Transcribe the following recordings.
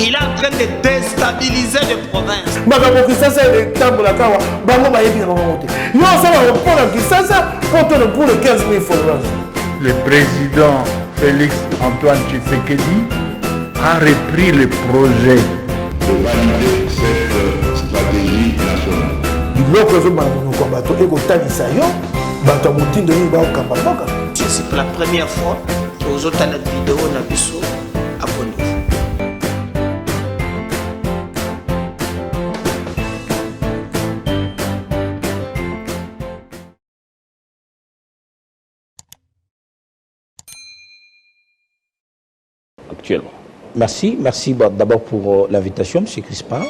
Il est en train de déstabiliser les provinces. Le président Félix Antoine Tshisekedi a repris le projet de valider cette stratégie nationale. C'est pour la première fois que vous avez la vidéo na biso abonnez-vous. Actuellement. Merci d'abord pour l'invitation, M. Crispin.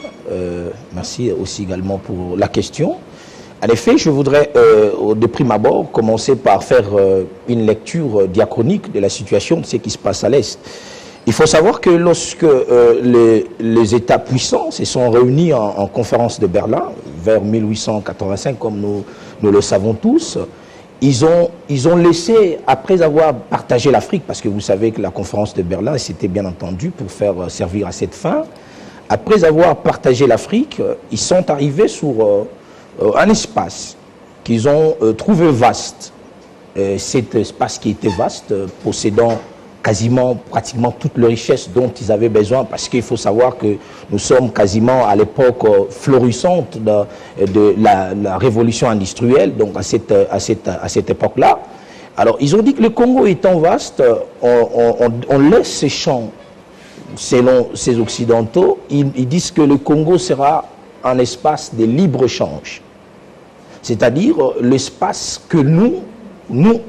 Merci aussi également pour la question. En effet, je voudrais de prime abord commencer par faire une lecture diachronique de la situation de ce qui se passe à l'Est. Il faut savoir que lorsque les États puissants se sont réunis en conférence de Berlin, vers 1885, comme nous le savons tous, ils ont laissé, après avoir partagé l'Afrique, parce que vous savez que la conférence de Berlin, c'était bien entendu pour faire servir à cette fin, après avoir partagé l'Afrique, ils sont arrivés sur un espace qu'ils ont trouvé vaste. Cet espace qui était vaste, possédant pratiquement toute la richesse dont ils avaient besoin, parce qu'il faut savoir que nous sommes quasiment à l'époque florissante de la révolution industrielle, donc à cette époque-là. Alors, ils ont dit que le Congo étant vaste, on laisse ces champs, selon ces Occidentaux, ils disent que le Congo sera un espace de libre-échange. C'est-à-dire l'espace que nous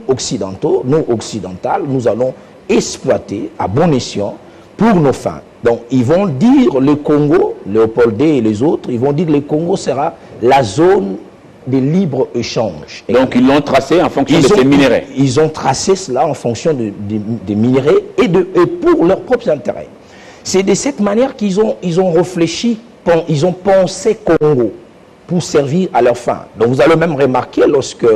Occidentaux, nous occidentales, nous allons exploiter à bon escient pour nos fins. Donc ils vont dire le Congo, Léopold D et les autres, ils vont dire que le Congo sera la zone de libre-échange. Donc ils l'ont tracé en fonction de ces minéraux. Ils ont tracé cela en fonction des minéraux et pour leurs propres intérêts. C'est de cette manière qu'ils ont réfléchi, ils ont pensé Congo pour servir à leur fin. Donc vous allez même remarquer lorsque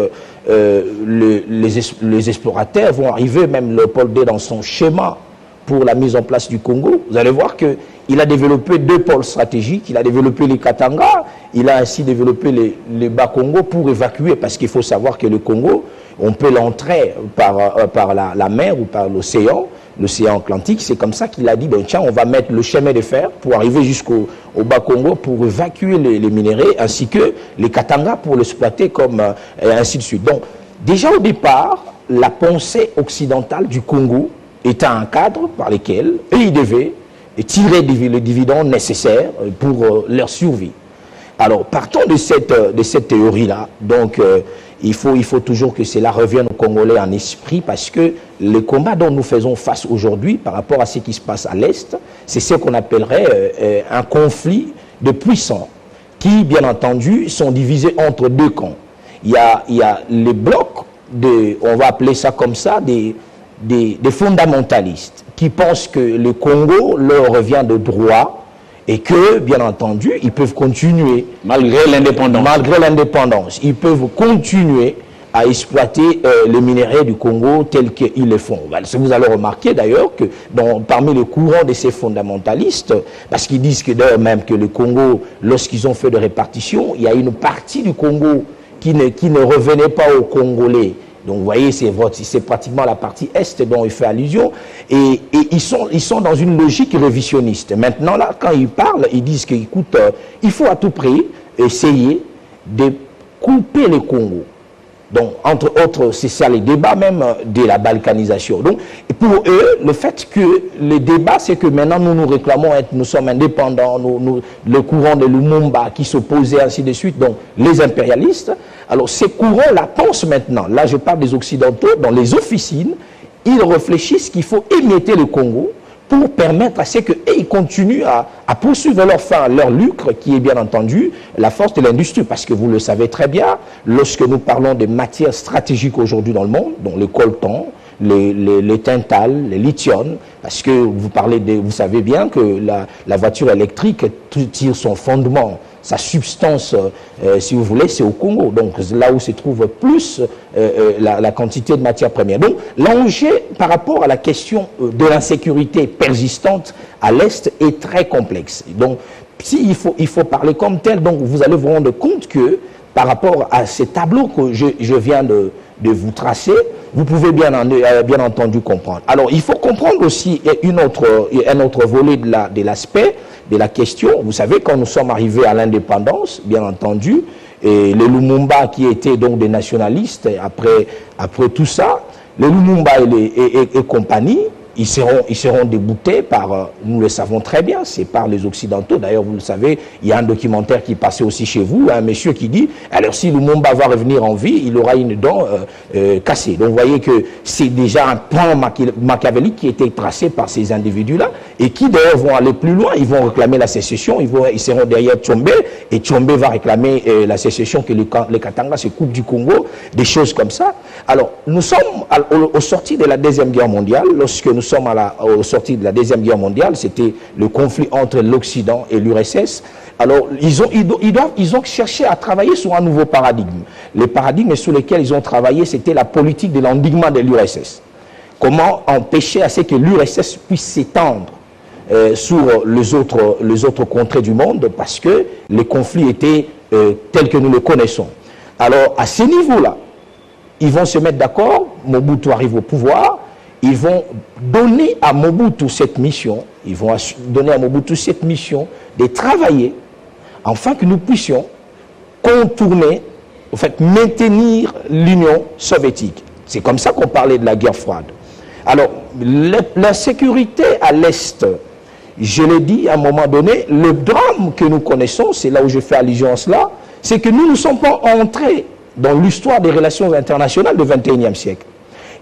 les explorateurs vont arriver, même Léopold D dans son schéma pour la mise en place du Congo, vous allez voir qu'il a développé deux pôles stratégiques, il a développé les Katanga, il a ainsi développé les Bas-Congo pour évacuer, parce qu'il faut savoir que le Congo, on peut l'entrer par la mer ou par l'océan Atlantique. C'est comme ça qu'il a dit, ben, tiens, on va mettre le chemin de fer pour arriver jusqu'au Bas-Congo pour évacuer les minéraux, ainsi que les Katanga pour l'exploiter, comme ainsi de suite. Donc, déjà au départ, la pensée occidentale du Congo était un cadre par lequel eux, ils devaient tirer les dividendes nécessaires pour leur survie. Alors, partons de cette théorie-là. Donc, il faut toujours que cela revienne aux Congolais en esprit, parce que le combat dont nous faisons face aujourd'hui par rapport à ce qui se passe à l'Est, c'est ce qu'on appellerait un conflit de puissants qui, bien entendu, sont divisés entre deux camps. Il y a les blocs, on va appeler ça comme ça, des fondamentalistes qui pensent que le Congo leur revient de droit, et que, bien entendu, ils peuvent continuer. Malgré l'indépendance. Ils peuvent continuer à exploiter les minéraux du Congo tels qu'ils le font. Vous allez remarquer d'ailleurs que parmi les courants de ces fondamentalistes, parce qu'ils disent que d'ailleurs même que le Congo, lorsqu'ils ont fait de répartition, il y a une partie du Congo qui ne revenait pas aux Congolais. Donc vous voyez, c'est pratiquement la partie Est dont il fait allusion. Et ils sont dans une logique révisionniste. Maintenant, là, quand ils parlent, ils disent qu'écoute, il faut à tout prix essayer de couper le Congo. Donc, entre autres, c'est ça les débats même de la balkanisation. Donc, pour eux, le fait que les débats, c'est que maintenant nous réclamons nous sommes indépendants, le courant de Lumumba qui s'opposait, ainsi de suite, donc les impérialistes. Alors, ces courants-là pensent maintenant, là je parle des Occidentaux, dans les officines, ils réfléchissent qu'il faut émietter le Congo pour permettre à ce qu'ils continuent à poursuivre leur fin, leur lucre, qui est bien entendu la force de l'industrie. Parce que vous le savez très bien, lorsque nous parlons des matières stratégiques aujourd'hui dans le monde, dont le coltan, les Tintal, les lithium, parce que vous savez bien que la voiture électrique tire son fondement, sa substance, si vous voulez, c'est au Congo. Donc là où se trouve plus la quantité de matières premières. Donc l'enjeu par rapport à la question de l'insécurité persistante à l'Est est très complexe. Donc il faut parler comme tel, donc vous allez vous rendre compte que par rapport à ces tableaux que je viens de vous tracer, vous pouvez bien entendu comprendre. Alors, il faut comprendre aussi un autre volet de l'aspect de la question. Vous savez, quand nous sommes arrivés à l'indépendance, bien entendu, et les Lumumba qui étaient donc des nationalistes, après tout ça, les Lumumba et compagnie, ils seront déboutés par, nous le savons très bien, c'est par les Occidentaux. D'ailleurs, vous le savez, il y a un documentaire qui passait aussi chez vous, un monsieur qui dit, alors si Lumumba va revenir en vie, il aura une dent cassée. Donc vous voyez que c'est déjà un plan machiavélique qui a été tracé par ces individus-là, et qui d'ailleurs vont aller plus loin, ils vont réclamer la sécession, ils seront derrière Tshombe, et Tshombe va réclamer la sécession, que les Katanga se coupent du Congo, des choses comme ça. Alors, nous sommes au sorti de la Deuxième Guerre mondiale, lorsque nous sommes au sorti de la Deuxième Guerre mondiale, c'était le conflit entre l'Occident et l'URSS. Alors, ils ont cherché à travailler sur un nouveau paradigme. Le paradigme sur lequel ils ont travaillé, c'était la politique de l'endiguement de l'URSS. Comment empêcher à ce que l'URSS puisse s'étendre sur les autres contrées du monde, parce que les conflits étaient tels que nous le connaissons. Alors, à ce niveau-là, ils vont se mettre d'accord, Mobutu arrive au pouvoir, ils vont donner à Mobutu cette mission, de travailler afin que nous puissions contourner, en fait, maintenir l'Union soviétique. C'est comme ça qu'on parlait de la guerre froide. Alors, la sécurité à l'Est, je l'ai dit à un moment donné, le drame que nous connaissons, c'est là où je fais allusion là, c'est que nous ne sommes pas entrés dans l'histoire des relations internationales du XXIe siècle.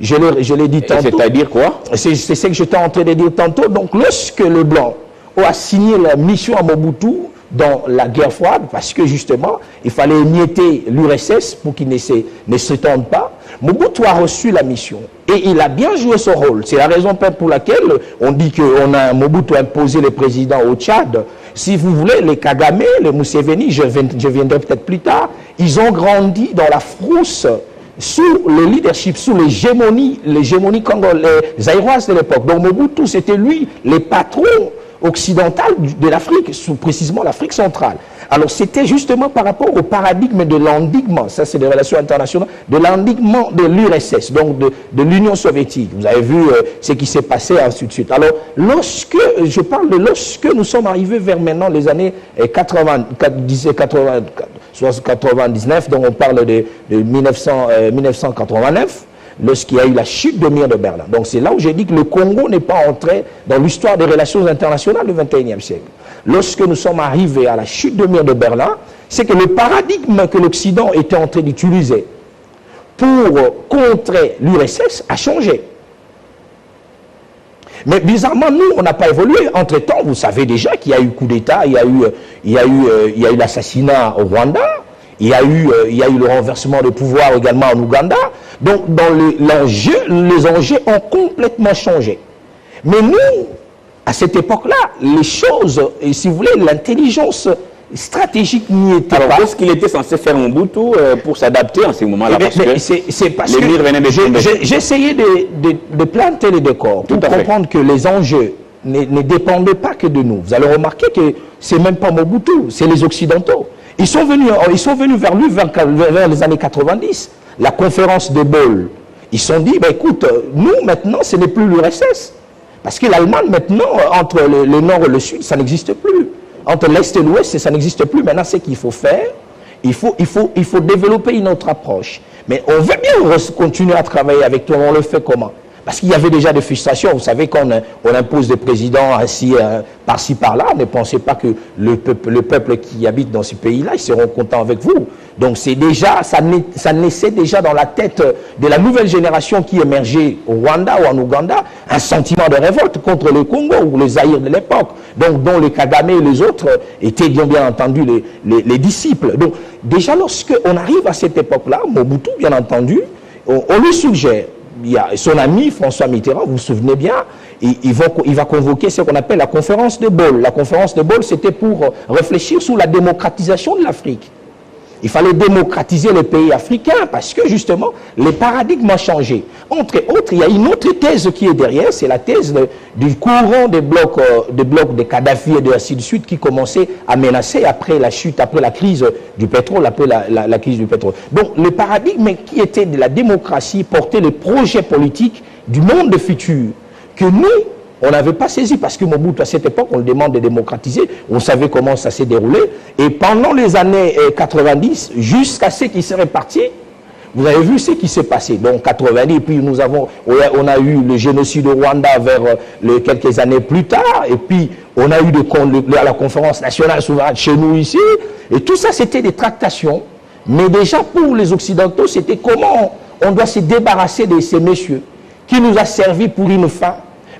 Je l'ai dit tantôt. C'est-à-dire quoi? C'est ce que j'étais en train de dire tantôt. Donc, lorsque le Blanc a signé la mission à Mobutu dans la guerre froide, parce que justement, il fallait émietter l'URSS pour qu'il ne s'étende pas, Mobutu a reçu la mission. Et il a bien joué son rôle. C'est la raison pour laquelle on dit que Mobutu a imposé le président au Tchad. Si vous voulez, les Kagame, les Museveni, je viendrai peut-être plus tard, ils ont grandi dans la frousse sous le leadership, sous l'hégémonie congolaise, zaïroise de l'époque. Donc Mobutu, c'était lui, le patron occidental de l'Afrique, précisément l'Afrique centrale. Alors c'était justement par rapport au paradigme de l'endiguement, ça c'est des relations internationales, de l'endiguement de l'URSS, donc de l'Union soviétique. Vous avez vu ce qui s'est passé, ainsi de suite. Alors lorsque nous sommes arrivés vers maintenant les années 99, donc on parle de 1989, lorsqu'il y a eu la chute de mur de Berlin. Donc c'est là où j'ai dit que le Congo n'est pas entré dans l'histoire des relations internationales du XXIe siècle. Lorsque nous sommes arrivés à la chute de mur de Berlin, c'est que le paradigme que l'Occident était en train d'utiliser pour contrer l'URSS a changé. Mais bizarrement, nous, on n'a pas évolué. Entre-temps, vous savez déjà qu'il y a eu coup d'État, il y a eu l'assassinat au Rwanda, il y a eu le renversement de pouvoir également en Ouganda. Donc, les enjeux ont complètement changé. Mais nous, à cette époque-là, les choses, et si vous voulez, l'intelligence stratégique n'y était pas. Qu'est-ce qu'il était censé faire Mobutu pour s'adapter en ces moments-là? C'est parce que j'ai essayé de planter les décors pour comprendre que les enjeux ne dépendaient pas que de nous. Vous allez remarquer que c'est même pas Mobutu, c'est les Occidentaux. Ils sont venus vers lui vers les années 90. La conférence de Bâle, ils se sont dit, ben écoute, nous maintenant, ce n'est plus l'URSS. Parce que l'Allemagne maintenant, entre le nord et le sud, ça n'existe plus. Entre l'Est et l'Ouest, ça n'existe plus. Maintenant, c'est qu'il faut faire. Il faut développer une autre approche. Mais on veut bien continuer à travailler avec toi. On le fait comment? Parce qu'il y avait déjà des frustrations. Vous savez, quand on impose des présidents assis par-ci, par-là, ne pensez pas que le peuple qui habite dans ces pays-là, ils seront contents avec vous. Donc c'est déjà, ça naissait déjà dans la tête de la nouvelle génération qui émergeait au Rwanda ou en Ouganda, un sentiment de révolte contre le Congo ou les Zaïre de l'époque, donc dont les Kagame et les autres étaient bien entendu les disciples. Donc déjà lorsqu'on arrive à cette époque-là, Mobutu, bien entendu, on lui suggère il y a son ami François Mitterrand, vous vous souvenez bien, il va convoquer ce qu'on appelle la conférence de Bâle. La conférence de Bâle, c'était pour réfléchir sur la démocratisation de l'Afrique. Il fallait démocratiser les pays africains parce que justement, les paradigmes ont changé. Entre autres, il y a une autre thèse qui est derrière, c'est la thèse du courant des blocs de Kadhafi et de ainsi de suite qui commençait à menacer après la chute, après la crise du pétrole, après la crise du pétrole. Donc, le paradigme qui était de la démocratie portait le projet politique du monde futur que nous, on n'avait pas saisi parce que Mobutu, à cette époque, on le demande de démocratiser. On savait comment ça s'est déroulé. Et pendant les années 90, jusqu'à ce qu'il serait parti, vous avez vu ce qui s'est passé. Donc 90, et puis on a eu le génocide au Rwanda vers quelques années plus tard. Et puis on a eu la conférence nationale souveraine chez nous ici. Et tout ça, c'était des tractations. Mais déjà, pour les Occidentaux, c'était comment on doit se débarrasser de ces messieurs qui nous a servi pour une fin.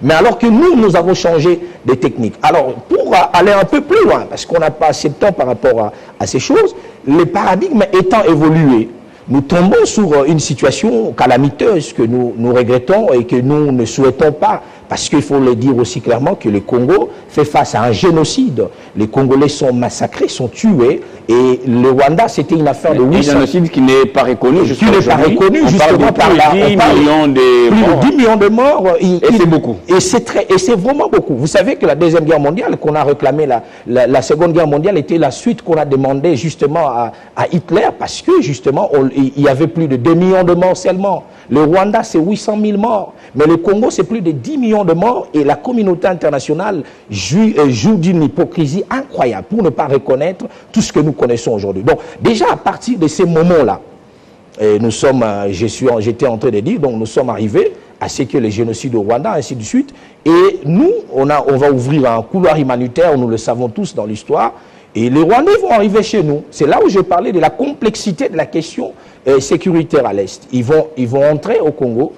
Mais alors que nous avons changé de technique. Alors, pour aller un peu plus loin, parce qu'on n'a pas assez de temps par rapport à ces choses, les paradigmes étant évolués, nous tombons sur une situation calamiteuse que nous regrettons et que nous ne souhaitons pas. Parce qu'il faut le dire aussi clairement que le Congo fait face à un génocide. Les Congolais sont massacrés, sont tués. Et le Rwanda, c'était une affaire de 800... Un génocide qui n'est pas reconnu jusqu'à aujourd'hui. Qui n'est pas reconnu justement par la... Plus de 10 millions de morts. Et c'est beaucoup. Et c'est vraiment beaucoup. Vous savez que la Deuxième Guerre mondiale, qu'on a réclamé, la Seconde Guerre mondiale était la suite qu'on a demandé justement à Hitler parce que justement, il y avait plus de 2 millions de morts seulement. Le Rwanda, c'est 800 000 morts. Mais le Congo, c'est plus de 10 millions de morts. Et la communauté internationale joue d'une hypocrisie incroyable pour ne pas reconnaître tout ce que nous connaissons aujourd'hui. Donc, déjà, à partir de ces moments-là, j'étais en train de dire, donc nous sommes arrivés à ce que le génocide au Rwanda, ainsi de suite. Et nous, on va ouvrir un couloir humanitaire, nous le savons tous dans l'histoire. Et les Rwandais vont arriver chez nous. C'est là où je parlais de la complexité de la question sécuritaire à l'Est. Ils vont entrer au Congo,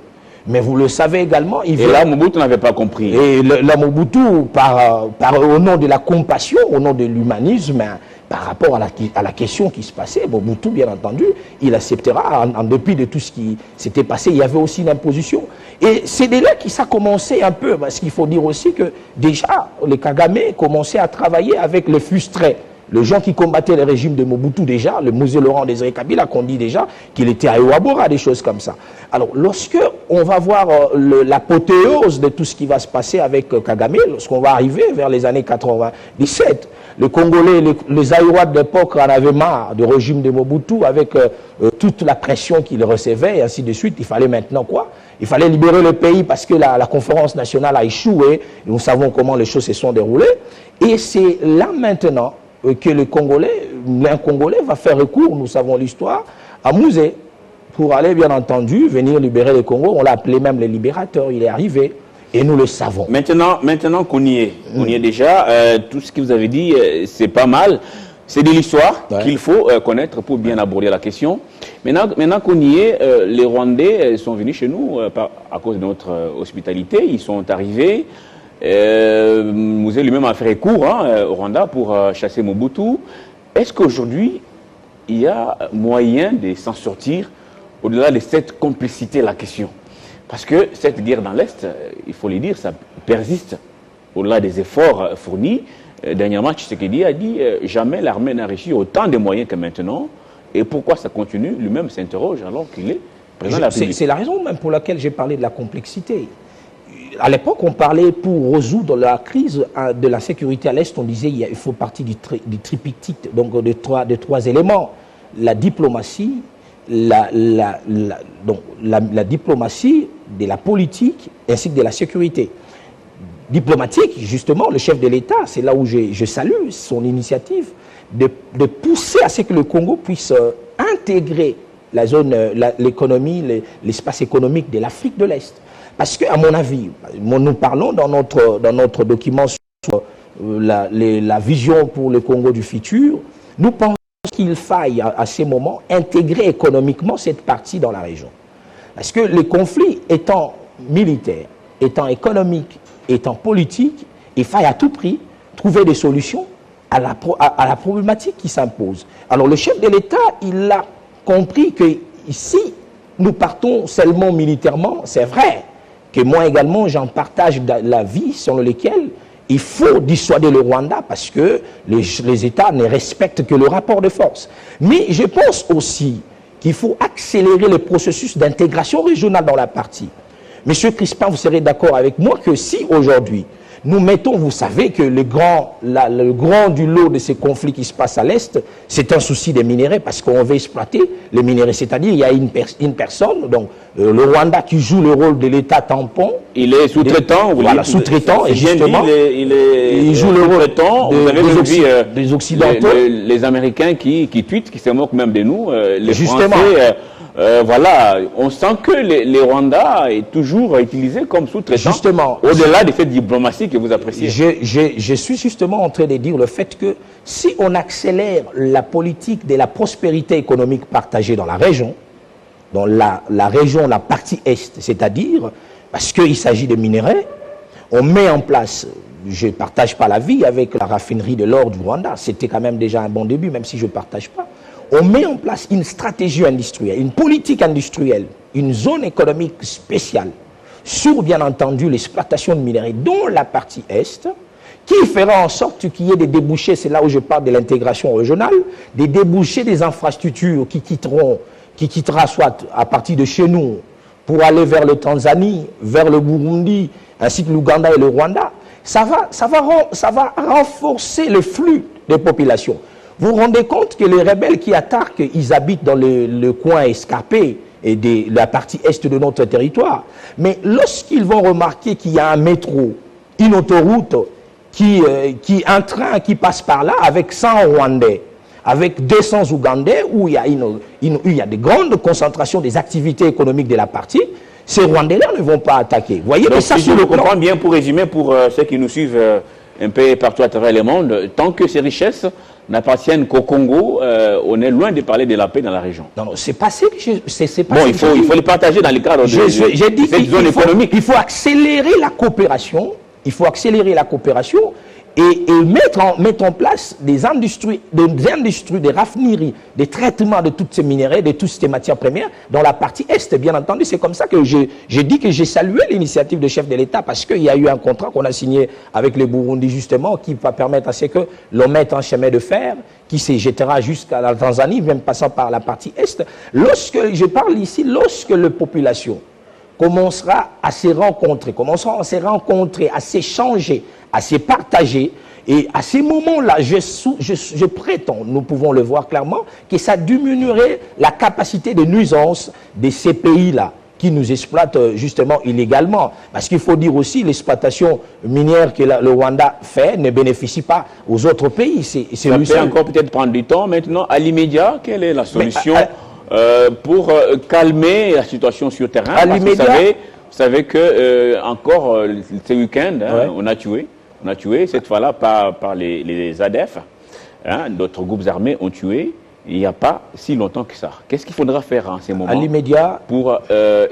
mais vous le savez également... Et là, Mobutu n'avait pas compris. Et là, Mobutu, au nom de la compassion, au nom de l'humanisme, par rapport à la question qui se passait, Mobutu, bien entendu, il acceptera, en dépit de tout ce qui s'était passé. Il y avait aussi une imposition. Et c'est de là que ça a commencé un peu, parce qu'il faut dire aussi que déjà, les Kagame commençaient à travailler avec les frustrés. Les gens qui combattaient le régime de Mobutu déjà, le Musée Laurent Désiré Kabila, qu'on dit déjà qu'il était à Ewabora, des choses comme ça. Alors, lorsque on va voir l'apothéose de tout ce qui va se passer avec Kagame, lorsqu'on va arriver vers les années 97, les Congolais, les Aïwas de l'époque en avaient marre du régime de Mobutu avec toute la pression qu'ils recevaient et ainsi de suite. Il fallait maintenant quoi? Il fallait libérer le pays parce que la conférence nationale a échoué. Nous savons comment les choses se sont déroulées. Et c'est là maintenant que l'un Congolais va faire recours, nous savons l'histoire, à Musée, pour aller, bien entendu, venir libérer le Congo. On l'a appelé même le libérateur, il est arrivé, et nous le savons. Maintenant qu'on y est déjà, tout ce que vous avez dit, c'est pas mal. C'est de l'histoire qu'il faut connaître pour bien aborder la question. Maintenant qu'on y est, les Rwandais sont venus chez nous à cause de notre hospitalité, ils sont arrivés. Mouzé lui-même a fait recours au Rwanda pour chasser Mobutu. Est-ce qu'aujourd'hui, il y a moyen de s'en sortir au-delà de cette complicité, la question? Parce que cette guerre dans l'Est, il faut le dire, ça persiste au-delà des efforts fournis. Dernièrement, Tshisekedi a dit jamais l'armée n'a reçu autant de moyens que maintenant. Et pourquoi ça continue? Lui-même s'interroge alors qu'il est président de la République. C'est la raison même pour laquelle j'ai parlé de la complexité. À l'époque, on parlait pour résoudre la crise de la sécurité à l'Est, on disait il faut partir du triptyque, donc de trois éléments. La diplomatie, la diplomatie, de la politique, ainsi que de la sécurité. Diplomatique, justement, le chef de l'État, c'est là où je salue son initiative, de pousser à ce que le Congo puisse intégrer la zone, l'économie, l'espace économique de l'Afrique de l'Est. Parce qu'à mon avis, nous parlons dans notre document sur la vision pour le Congo du futur, nous pensons qu'il faille à ces moments intégrer économiquement cette partie dans la région. Parce que les conflits étant militaires, étant économiques, étant politiques, il faille à tout prix trouver des solutions à la problématique qui s'impose. Alors le chef de l'État, il a compris que ici, nous partons seulement militairement, c'est vrai que moi également, j'en partage la vie selon laquelle il faut dissuader le Rwanda parce que les États ne respectent que le rapport de force. Mais je pense aussi qu'il faut accélérer le processus d'intégration régionale dans la partie. Monsieur Crispin, vous serez d'accord avec moi que si aujourd'hui, nous mettons, vous savez que le grand du lot de ces conflits qui se passent à l'Est, c'est un souci des minéraux parce qu'on veut exploiter les minéraux. C'est-à-dire il y a une personne, donc le Rwanda qui joue le rôle de l'État tampon. Il est sous-traitant. Voilà, sous-traitant. Et justement, il joue le rôle des Occidentaux. Les Américains qui tweetent, qui se moquent même de nous. Les justement. Français, voilà, on sent que les Rwandais est toujours utilisé comme sous-traitant. Justement. Au-delà de cette diplomatie que vous appréciez. Je suis justement en train de dire le fait que si on accélère la politique de la prospérité économique partagée dans la région, dans la région, la partie Est, c'est-à-dire, parce qu'il s'agit de minéraux, on met en place, je ne partage pas l'avis avec la raffinerie de l'or du Rwanda, c'était quand même déjà un bon début, même si je ne partage pas. On met en place une stratégie industrielle, une politique industrielle, une zone économique spéciale sur, bien entendu, l'exploitation de minerais dans la partie Est, qui fera en sorte qu'il y ait des débouchés, c'est là où je parle de l'intégration régionale, des débouchés des infrastructures qui quittera soit à partir de chez nous pour aller vers le Tanzanie, vers le Burundi, ainsi que l'Ouganda et le Rwanda. Ça va renforcer le flux des populations. Vous vous rendez compte que les rebelles qui attaquent, ils habitent dans le coin escarpé et de la partie est de notre territoire. Mais lorsqu'ils vont remarquer qu'il y a un métro, une autoroute, un train qui passe par là avec 100 Rwandais, avec 200 Ougandais, où il y a de grandes concentrations des activités économiques de la partie, ces Rwandais-là ne vont pas attaquer. Vous voyez, donc, ça, si je le comprends bien, pour résumer, pour ceux qui nous suivent un peu partout à travers le monde, tant que ces richesses n'appartiennent qu'au Congo, on est loin de parler de la paix dans la région. Non, c'est pas ça que c'est pas bon, ça il faut les partager dans le cadre de cette zone économique. Il faut accélérer la coopération. Il faut accélérer la coopération et mettre en place des industries, des raffineries, des traitements de toutes ces minéraux, de toutes ces matières premières dans la partie Est. Bien entendu, c'est comme ça que j'ai dit que j'ai salué l'initiative du chef de l'État parce qu'il y a eu un contrat qu'on a signé avec le Burundi justement qui va permettre à ce que l'on mette un chemin de fer qui se jettera jusqu'à la Tanzanie, même passant par la partie Est. Lorsque je parle ici, lorsque la population commencera à se rencontrer, à s'échanger, à se partager. Et à ces moments-là, je prétends, nous pouvons le voir clairement, que ça diminuerait la capacité de nuisance de ces pays-là qui nous exploitent justement illégalement. Parce qu'il faut dire aussi, l'exploitation minière que le Rwanda fait ne bénéficie pas aux autres pays. Ça peut encore peut-être prendre du temps. Maintenant, à l'immédiat, quelle est la solution pour calmer la situation sur terrain? Parce que vous savez que encore ce week-end, on a tué cette fois-là par les ADF. D'autres groupes armés ont tué il n'y a pas si longtemps que ça. Qu'est-ce qu'il faudra faire en ces moments à l'immédiat pour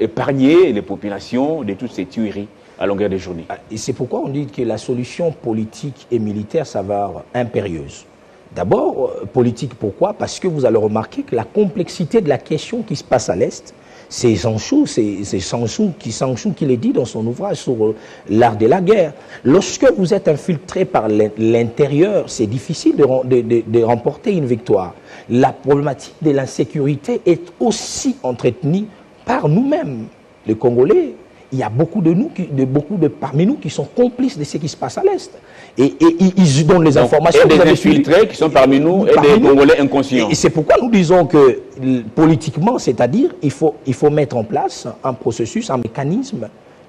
épargner les populations de toutes ces tueries à longueur de journée? Et c'est pourquoi on dit que la solution politique et militaire s'avère impérieuse. D'abord, politique, pourquoi? Parce que vous allez remarquer que la complexité de la question qui se passe à l'Est, c'est Sanchou qui l'a dit dans son ouvrage sur l'art de la guerre. Lorsque vous êtes infiltré par l'intérieur, c'est difficile de remporter une victoire. La problématique de l'insécurité est aussi entretenue par nous-mêmes, les Congolais. Il y a beaucoup parmi nous qui sont complices de ce qui se passe à l'Est. Et ils donnent les informations. Et des infiltrés qui sont parmi nous et des Congolais inconscients. Et c'est pourquoi nous disons que politiquement, c'est-à-dire il faut mettre en place un processus, un mécanisme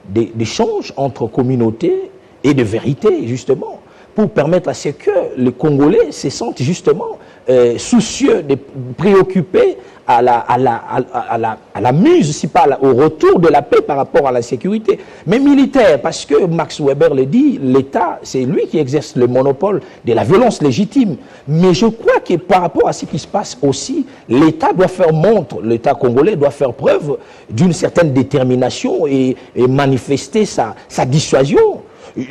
d'échange entre communautés et de vérité, justement, pour permettre à ce que les Congolais se sentent justement soucieux, préoccupés à la muse, si pas au retour de la paix par rapport à la sécurité. Mais militaire, parce que Max Weber le dit, l'État, c'est lui qui exerce le monopole de la violence légitime. Mais je crois que par rapport à ce qui se passe aussi, l'État doit faire montre, l'État congolais doit faire preuve d'une certaine détermination et manifester sa dissuasion.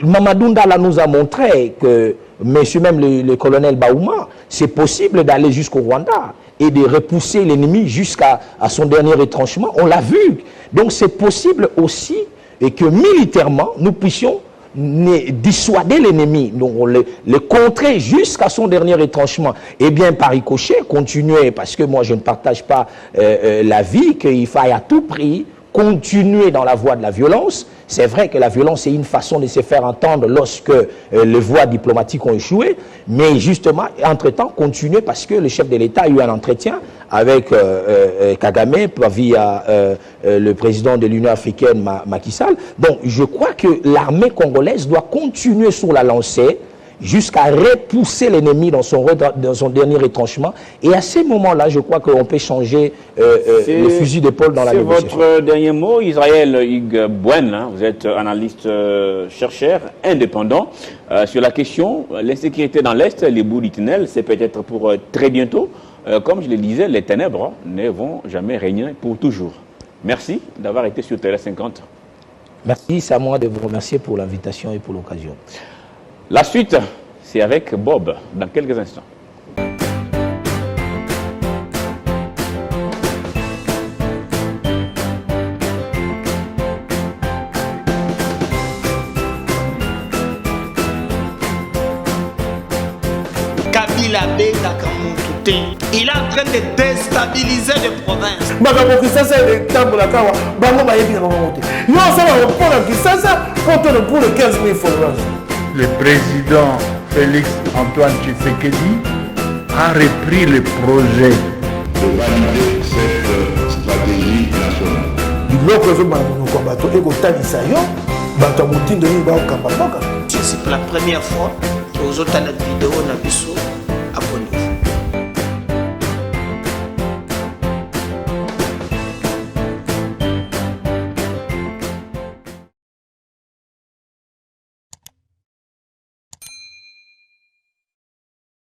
Mamadou Ndala nous a montré que, monsieur même le colonel Baouma, c'est possible d'aller jusqu'au Rwanda. et de repousser l'ennemi jusqu'à son dernier retranchement. On l'a vu. Donc c'est possible aussi et que militairement, nous puissions dissuader l'ennemi, donc le contrer jusqu'à son dernier retranchement. Et bien par ricochet, continuer, parce que moi je ne partage pas l'avis qu'il faille à tout prix continuer dans la voie de la violence. C'est vrai que la violence est une façon de se faire entendre lorsque les voies diplomatiques ont échoué, mais justement, entre-temps, continuer parce que le chef de l'État a eu un entretien avec Kagame via le président de l'Union africaine, Macky Sall. Donc, je crois que l'armée congolaise doit continuer sur la lancée jusqu'à repousser l'ennemi dans son dernier retranchement. Et à ces moments-là, je crois qu'on peut changer le fusil d'épaule dans la négociation. C'est votre dernier mot, Israël Hugues Bouen, hein, vous êtes analyste chercheur indépendant. Sur la question, l'insécurité dans l'Est, les bouts du tunnel, c'est peut-être pour très bientôt. Comme je le disais, les ténèbres ne vont jamais régner pour toujours. Merci d'avoir été sur Télé 50. Merci, c'est à moi de vous remercier pour l'invitation et pour l'occasion. La suite, c'est avec Bob, dans quelques instants. Kabila bengaka mutu te. Il est en train de déstabiliser les provinces. Makambo Kisasa etambola kawa bango bayebi na bango te. Yo osala mpona Kisasa pour le 15 000 followers. Le président Félix Antoine Tshisekedi a repris le projet de valider cette stratégie nationale. Biloko ezobana monoko ya bato ekotalisa yo bato ya motindo oyo baokamba mboka. C'est pour la première fois que vous avez une vidéo na biso